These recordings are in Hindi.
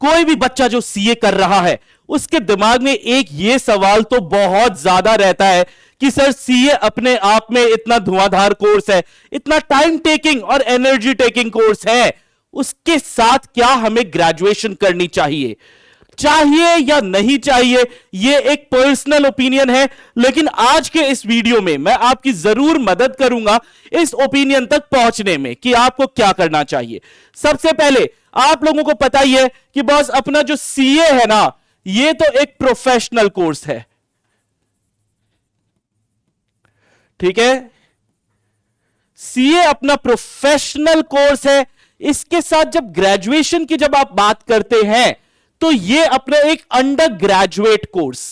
कोई भी बच्चा जो सीए कर रहा है उसके दिमाग में एक ये सवाल तो बहुत ज्यादा रहता है कि सर सीए अपने आप में इतना धुआंधार कोर्स है, इतना टाइम टेकिंग और एनर्जी टेकिंग कोर्स है, उसके साथ क्या हमें ग्रेजुएशन करनी चाहिए या नहीं चाहिए? यह एक पर्सनल ओपिनियन है, लेकिन आज के इस वीडियो में मैं आपकी जरूर मदद करूंगा इस ओपिनियन तक पहुंचने में कि आपको क्या करना चाहिए। सबसे पहले आप लोगों को पता ही है कि बॉस अपना जो सीए है ना, यह तो एक प्रोफेशनल कोर्स है, ठीक है। सीए अपना प्रोफेशनल कोर्स है। इसके साथ जब ग्रेजुएशन की जब आप बात करते हैं तो यह अपना एक अंडर ग्रेजुएट कोर्स,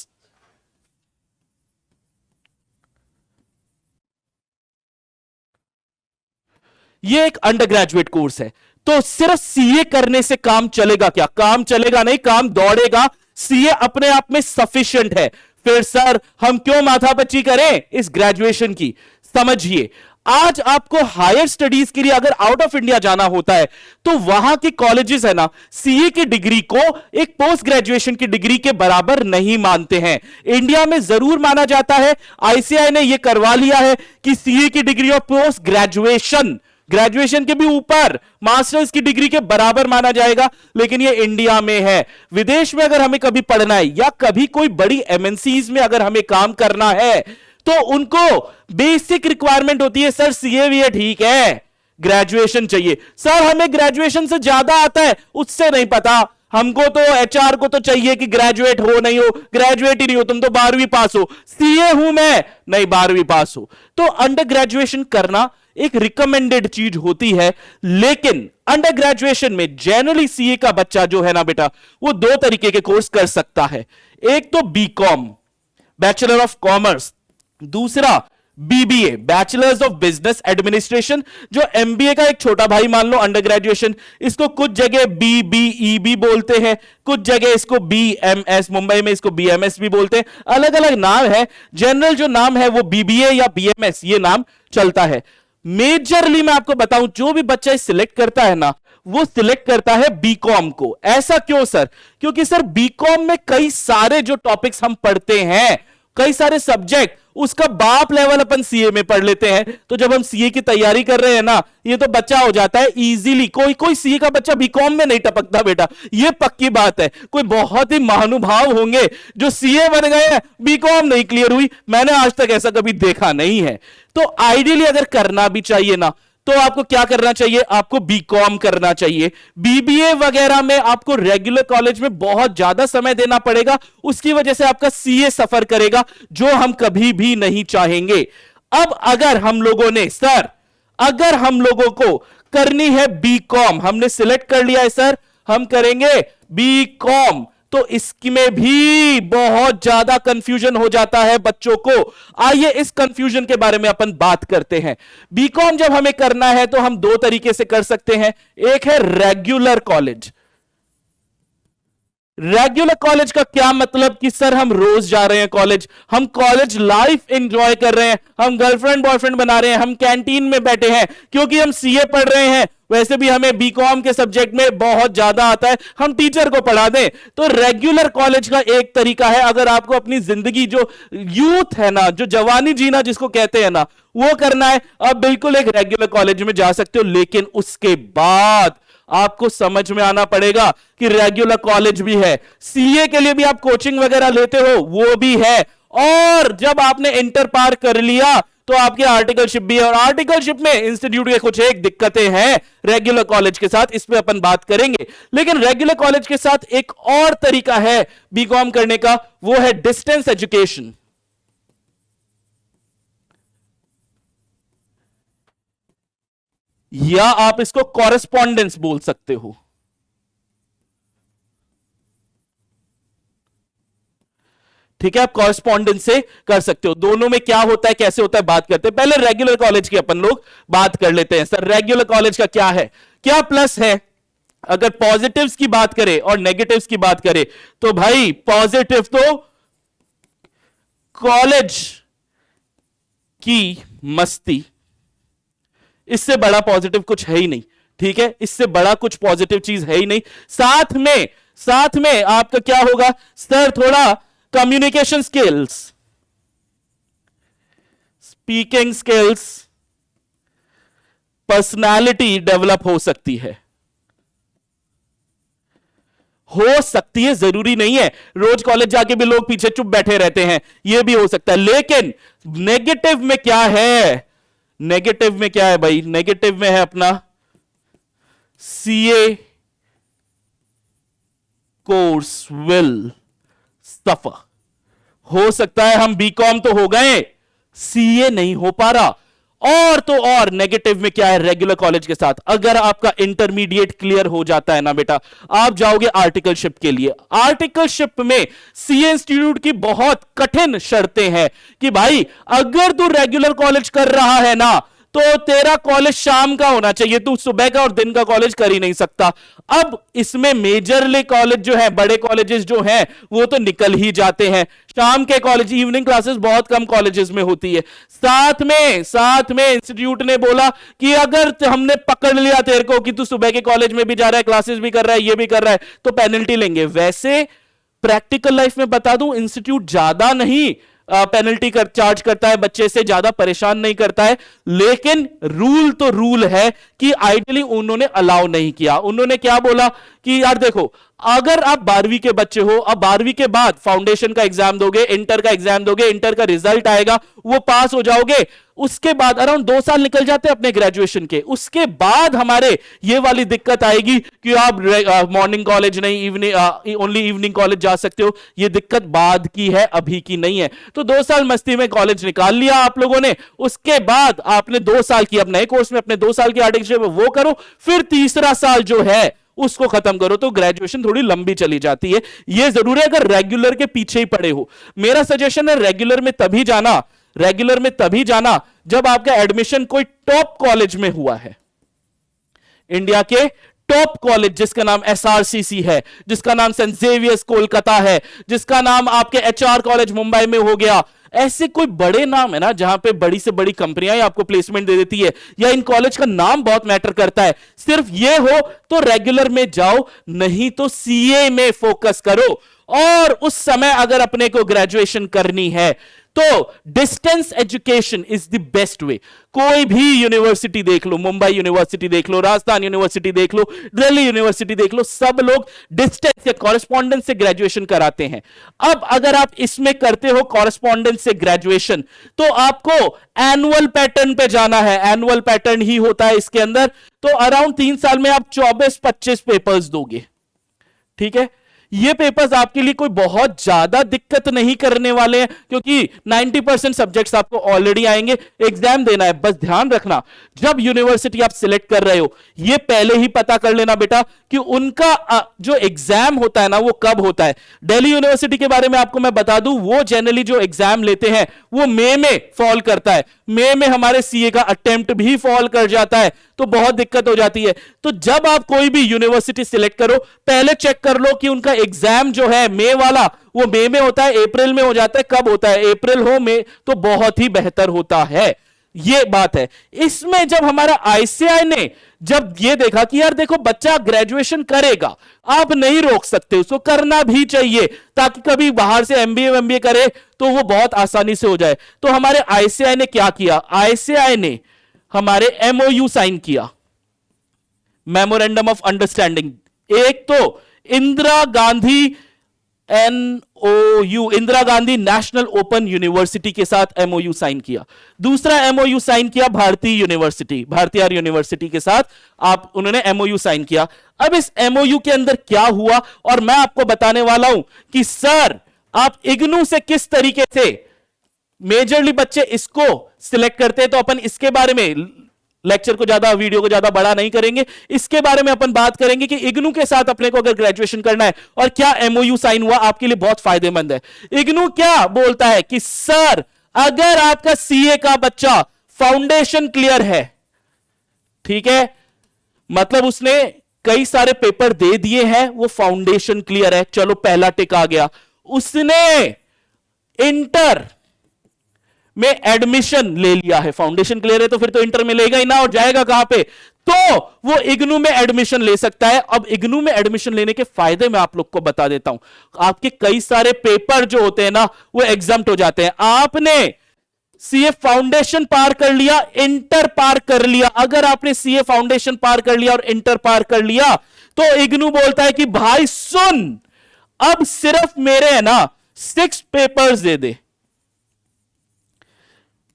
यह एक अंडर ग्रेजुएट कोर्स है। तो सिर्फ सीए करने से काम चलेगा क्या? काम चलेगा नहीं, काम दौड़ेगा। सीए अपने आप में सफिशिएंट है। फिर सर हम क्यों माथापच्ची करें इस ग्रेजुएशन की? समझिए, आज आपको हायर स्टडीज के लिए अगर आउट ऑफ इंडिया जाना होता है तो वहां के कॉलेजेस है ना, सीए की डिग्री को एक पोस्ट ग्रेजुएशन की डिग्री के बराबर नहीं मानते हैं। इंडिया में जरूर माना जाता है, आईसीएआई ने यह करवा लिया है कि सीए की डिग्री और पोस्ट ग्रेजुएशन के भी ऊपर मास्टर्स की डिग्री के बराबर माना जाएगा, लेकिन ये इंडिया में है। विदेश में अगर हमें कभी पढ़ना है या कभी कोई बड़ी एमएनसीज में अगर हमें काम करना है तो उनको बेसिक रिक्वायरमेंट होती है, सर सीए भी है ठीक है, ग्रेजुएशन चाहिए। सर हमें ग्रेजुएशन से ज्यादा आता है, उससे नहीं पता, हमको तो एचआर को तो चाहिए कि ग्रेजुएट हो नहीं हो, ग्रेजुएट ही नहीं हो, तुम तो 12वीं पास हो। सीए हूं मैं, नहीं 12वीं पास हो। तो अंडर ग्रेजुएशन करना एक रिकमेंडेड चीज होती है, लेकिन अंडर ग्रेजुएशन में जनरली सीए का बच्चा जो है ना बेटा, वो दो तरीके के कोर्स कर सकता है। एक तो बीकॉम, बैचलर ऑफ कॉमर्स, दूसरा BBA, bachelors of business administration, जो एमबीए का एक छोटा भाई मान लो अंडर ग्रेजुएशन। इसको कुछ जगह बीबीई भी बोलते हैं, कुछ जगह इसको बीएमएस, मुंबई में इसको बीएमएस भी बोलते हैं, अलग अलग नाम है। जनरल जो नाम है वो बीबीए या बीएमएस ये नाम चलता है। मेजरली मैं आपको बताऊं, जो भी बच्चा सिलेक्ट करता है ना, वो सिलेक्ट करता है बीकॉम को। ऐसा क्यों सर? क्योंकि सर बीकॉम में कई सारे जो टॉपिक्स हम पढ़ते हैं, कई सारे सब्जेक्ट, उसका बाप लेवल अपन सीए में पढ़ लेते हैं। तो जब हम सीए की तैयारी कर रहे हैं ना, ये तो बच्चा हो जाता है इजीली। कोई सीए का बच्चा बीकॉम में नहीं टपकता बेटा, ये पक्की बात है। कोई बहुत ही महानुभाव होंगे जो सीए बन गए हैं, बीकॉम नहीं क्लियर हुई, मैंने आज तक ऐसा कभी देखा नहीं है। तो आइडियली अगर करना भी चाहिए ना, तो आपको क्या करना चाहिए? आपको बीकॉम करना चाहिए। बीबीए वगैरह में आपको रेगुलर कॉलेज में बहुत ज्यादा समय देना पड़ेगा, उसकी वजह से आपका सीए सफर करेगा, जो हम कभी भी नहीं चाहेंगे। अब अगर हम लोगों ने सर, अगर हम लोगों को करनी है बीकॉम, हमने सिलेक्ट कर लिया है सर हम करेंगे बीकॉम, तो इसमें भी बहुत ज्यादा कंफ्यूजन हो जाता है बच्चों को। आइए इस कंफ्यूजन के बारे में अपन बात करते हैं। बीकॉम जब हमें करना है तो हम दो तरीके से कर सकते हैं। एक है रेगुलर कॉलेज। रेगुलर कॉलेज का क्या मतलब कि सर हम रोज जा रहे हैं कॉलेज, हम कॉलेज लाइफ एंजॉय कर रहे हैं, हम गर्लफ्रेंड बॉयफ्रेंड बना रहे हैं, हम कैंटीन में बैठे हैं क्योंकि हम सीए पढ़ रहे हैं। वैसे भी हमें बीकॉम के सब्जेक्ट में बहुत ज्यादा आता है, हम टीचर को पढ़ा दें। तो रेगुलर कॉलेज का एक तरीका है, अगर आपको अपनी जिंदगी जो यूथ है ना, जो जवानी जीना जिसको कहते हैं ना, वो करना है, आप बिल्कुल एक रेगुलर कॉलेज में जा सकते हो। लेकिन उसके बाद आपको समझ में आना पड़ेगा कि रेगुलर कॉलेज भी है, सीए के लिए भी आप कोचिंग वगैरह लेते हो वो भी है, और जब आपने इंटर पार कर लिया तो आपकी आर्टिकलशिप भी है। और आर्टिकलशिप में इंस्टीट्यूट के कुछ एक दिक्कतें हैं रेगुलर कॉलेज के साथ, इस पे अपन बात करेंगे। लेकिन रेगुलर कॉलेज के साथ एक और तरीका है बीकॉम करने का, वो है डिस्टेंस एजुकेशन, या आप इसको कॉरेस्पॉन्डेंस बोल सकते हो। ठीक है, आप कॉरेस्पॉन्डेंस से कर सकते हो। दोनों में क्या होता है, कैसे होता है, बात करते हैं। पहले रेगुलर कॉलेज की अपन लोग बात कर लेते हैं। सर रेगुलर कॉलेज का क्या है, क्या प्लस है? अगर पॉजिटिव्स की बात करें और नेगेटिव्स की बात करें तो भाई पॉजिटिव तो कॉलेज की मस्ती, इससे बड़ा पॉजिटिव कुछ है ही नहीं। ठीक है, इससे बड़ा कुछ पॉजिटिव चीज है ही नहीं। साथ में साथ में आपका क्या होगा सर, थोड़ा communication skills, speaking skills, personality develop हो सकती है। जरूरी नहीं है रोज कॉलेज जाके भी लोग पीछे चुप बैठे रहते हैं, यह भी हो सकता है। लेकिन नेगेटिव में क्या है, नेगेटिव में क्या है भाई, नेगेटिव में है अपना सीए कोर्स विल सफर। हो सकता है हम बीकॉम तो हो गए, सीए नहीं हो पा रहा। और तो और नेगेटिव में क्या है रेगुलर कॉलेज के साथ, अगर आपका इंटरमीडिएट क्लियर हो जाता है ना बेटा, आप जाओगे आर्टिकलशिप के लिए। आर्टिकलशिप में सीए इंस्टीट्यूट की बहुत कठिन शर्तें हैं कि भाई अगर तू रेगुलर कॉलेज कर रहा है ना, तो तेरा कॉलेज शाम का होना चाहिए, तू सुबह का और दिन का कॉलेज कर ही नहीं सकता। अब इसमें मेजरली कॉलेज जो है, बड़े कॉलेजेस जो हैं वो तो निकल ही जाते हैं। शाम के कॉलेज, इवनिंग क्लासेस बहुत कम कॉलेजेस में होती है। साथ में इंस्टीट्यूट ने बोला कि अगर हमने पकड़ लिया तेरे को कि तू सुबह के कॉलेज में भी जा रहा है, क्लासेस भी कर रहा है, ये भी कर रहा है, तो पेनल्टी लेंगे। वैसे प्रैक्टिकल लाइफ में बता दूं, इंस्टीट्यूट ज्यादा नहीं पेनल्टी चार्ज करता है, बच्चे से ज्यादा परेशान नहीं करता है। लेकिन रूल तो रूल है कि आइडियली उन्होंने अलाउ नहीं किया। उन्होंने क्या बोला कि यार देखो, अगर आप 12वीं के बच्चे हो, अब 12वीं के बाद फाउंडेशन का एग्जाम दोगे, इंटर का एग्जाम दोगे, इंटर का रिजल्ट आएगा, वो पास हो जाओगे, उसके बाद अराउंड 2 साल निकल जाते हैं अपने ग्रेजुएशन के। उसके बाद हमारे ये वाली दिक्कत आएगी कि आप मॉर्निंग कॉलेज नहीं, इवनिंग ओनली इवनिंग कॉलेज जा सकते हो। ये दिक्कत बाद की है, अभी की नहीं है। तो 2 साल मस्ती में कॉलेज निकाल लिया आप लोगों ने, उसके बाद आपने 2 साल की, अब नए कोर्स में अपने 2 साल की आर्टिकलशिप वो करो, फिर तीसरा साल जो है उसको खत्म करो, तो ग्रेजुएशन थोड़ी लंबी चली जाती है। ये जरूर है अगर रेगुलर के पीछे ही पड़े हो। मेरा सजेशन है रेगुलर में तभी जाना जब आपका एडमिशन कोई टॉप कॉलेज में हुआ है। इंडिया के टॉप कॉलेज जिसका नाम एसआरसीसी है, जिसका नाम सेंट जेवियर्स कोलकाता है, जिसका नाम आपके एचआर कॉलेज मुंबई में हो गया, ऐसे कोई बड़े नाम है ना जहां पे बड़ी से बड़ी कंपनियां आपको प्लेसमेंट दे देती है, या इन कॉलेज का नाम बहुत मैटर करता है। सिर्फ ये हो तो रेगुलर में जाओ, नहीं तो सीए में फोकस करो। और उस समय अगर अपने को ग्रेजुएशन करनी है तो distance education is the best way. कोई भी यूनिवर्सिटी देख लो, मुंबई यूनिवर्सिटी देख लो, राजस्थान यूनिवर्सिटी देख लो, दिल्ली यूनिवर्सिटी देख लो, सब लोग डिस्टेंस या कॉरेस्पॉन्डेंस से ग्रेजुएशन कराते हैं। अब अगर आप इसमें करते हो कॉरेस्पॉन्डेंस से ग्रेजुएशन, तो आपको एनुअल पैटर्न पे जाना है। एनुअल पैटर्न ही होता है इसके अंदर। तो अराउंड 3 साल में आप 24-25 पेपर्स दोगे, ठीक है। ये पेपर्स आपके लिए कोई बहुत ज्यादा दिक्कत नहीं करने वाले हैं, क्योंकि 90% सब्जेक्ट्स आपको ऑलरेडी आएंगे। एग्जाम देना है, बस ध्यान रखना जब यूनिवर्सिटी आप सिलेक्ट कर रहे हो, ये पहले ही पता कर लेना बेटा कि उनका जो एग्जाम होता है ना वो कब होता है। दिल्ली यूनिवर्सिटी के बारे में आपको मैं बता दूं, वो जनरली जो एग्जाम लेते हैं वो मई में फॉल करता है। मई में हमारे सीए का अटेम्प्ट भी फॉल कर जाता है, तो बहुत दिक्कत हो जाती है। तो जब आप कोई भी यूनिवर्सिटी सिलेक्ट करो, पहले चेक कर लो कि उनका एग्जाम जो है मई वाला, वो मई में होता है, अप्रैल में हो जाता है, कब होता है, अप्रैल हो मई, तो बहुत ही बेहतर होता है। ये बात है। इसमें जब हमारा आईसीएआई ने जब ये देखा कि यार देखो बच्चा ग्रेजुएशन करेगा, आप नहीं रोक सकते, उसको करना भी चाहिए, ताकि कभी बाहर से एमबीए करे तो वो बहुत आसानी से हो जाए। तो हमारे आईसीएआई ने क्या किया, आईसीएआई ने हमारे एमओयू साइन किया, मेमोरेंडम ऑफ अंडरस्टैंडिंग। एक तो Indira Gandhi NOU, Indira Gandhi national open university के साथ एमओयू साइन किया। दूसरा एमओयू साइन किया भारतीय यूनिवर्सिटी, भारतीय यूनिवर्सिटी के साथ आप उन्होंने एमओयू साइन किया। अब इस एमओयू के अंदर क्या हुआ, और मैं आपको बताने वाला हूं कि सर आप इग्नू से किस तरीके से मेजरली बच्चे इसको सिलेक्ट करते हैं। तो अपन इसके बारे में लेक्चर को ज्यादा, वीडियो को ज्यादा बड़ा नहीं करेंगे, इसके बारे में अपन बात करेंगे कि इग्नू के साथ अपने को अगर ग्रेजुएशन करना है और क्या एमओयू साइन हुआ, आपके लिए बहुत फायदेमंद है। इग्नू क्या बोलता है कि सर अगर आपका सीए का बच्चा फाउंडेशन क्लियर है, ठीक है, मतलब उसने कई सारे पेपर दे दिए हैं, वो फाउंडेशन क्लियर है, चलो पहला टिक आ गया। उसने इंटर में एडमिशन ले लिया है, फाउंडेशन क्लियर है तो फिर तो इंटर में लेगा ही ना, और जाएगा कहां पे, तो वो इग्नू में एडमिशन ले सकता है। अब इग्नू में एडमिशन लेने के फायदे मैं आप लोग को बता देता हूं। आपके कई सारे पेपर जो होते हैं ना वो एग्जाम्प्ट हो जाते हैं। आपने सीए फाउंडेशन पार कर लिया, इंटर पार कर लिया, अगर आपने सीए फाउंडेशन पार कर लिया और इंटर पार कर लिया तो इग्नू बोलता है कि भाई सुन, अब सिर्फ मेरे है ना 6 पेपर्स दे दे,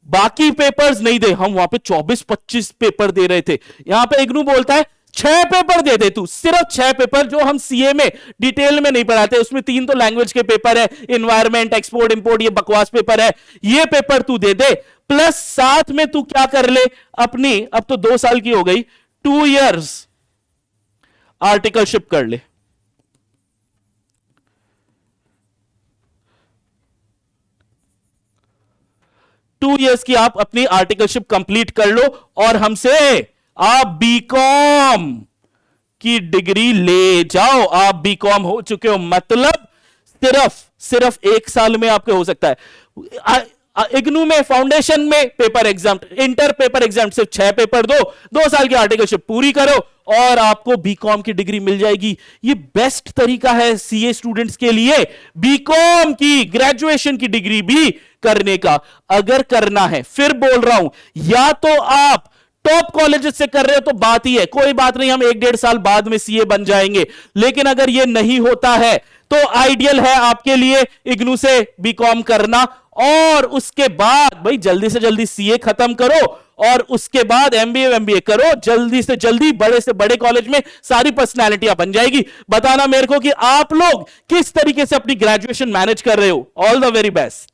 बाकी पेपर्स नहीं दे। हम वहां पे 24-25 पेपर दे रहे थे, यहां पे इग्नू बोलता है 6 पेपर दे दे तू, सिर्फ 6 पेपर, जो हम सीए में डिटेल में नहीं पढ़ाते, उसमें 3 तो लैंग्वेज के पेपर है, इन्वायरमेंट, एक्सपोर्ट इंपोर्ट, ये बकवास पेपर है, ये पेपर तू दे दे, प्लस साथ में तू क्या कर ले अपनी, अब तो 2 साल की हो गई, 2 इयर्स आर्टिकलशिप कर ले। टू इयर्स की आप अपनी आर्टिकलशिप कंप्लीट कर लो और हमसे आप बीकॉम की डिग्री ले जाओ। आप बीकॉम हो चुके हो, मतलब सिर्फ 1 साल में आपके हो सकता है। इग्नू में फाउंडेशन में paper exam, inter paper exam, सिर्फ 6 पेपर दो, 2 साल की आर्टिकलशिप पूरी करो और आपको बीकॉम की डिग्री मिल जाएगी। ये बेस्ट तरीका है सीए स्टूडेंट्स के लिए बीकॉम की ग्रेजुएशन की डिग्री भी करने का। अगर करना है, फिर बोल रहा हूं, या तो आप टॉप कॉलेजेस से कर रहे हो तो बात ही है, कोई बात नहीं, हम 1-1.5 साल बाद में सीए बन जाएंगे। लेकिन अगर यह नहीं होता है तो आइडियल है आपके लिए इग्नू से बीकॉम करना, और उसके बाद भाई जल्दी से जल्दी सीए खत्म करो और उसके बाद एमबीए करो, जल्दी से जल्दी बड़े से बड़े कॉलेज में सारी पर्सनैलिटियां बन जाएगी। बताना मेरे को कि आप लोग किस तरीके से अपनी ग्रेजुएशन मैनेज कर रहे हो। All the very best.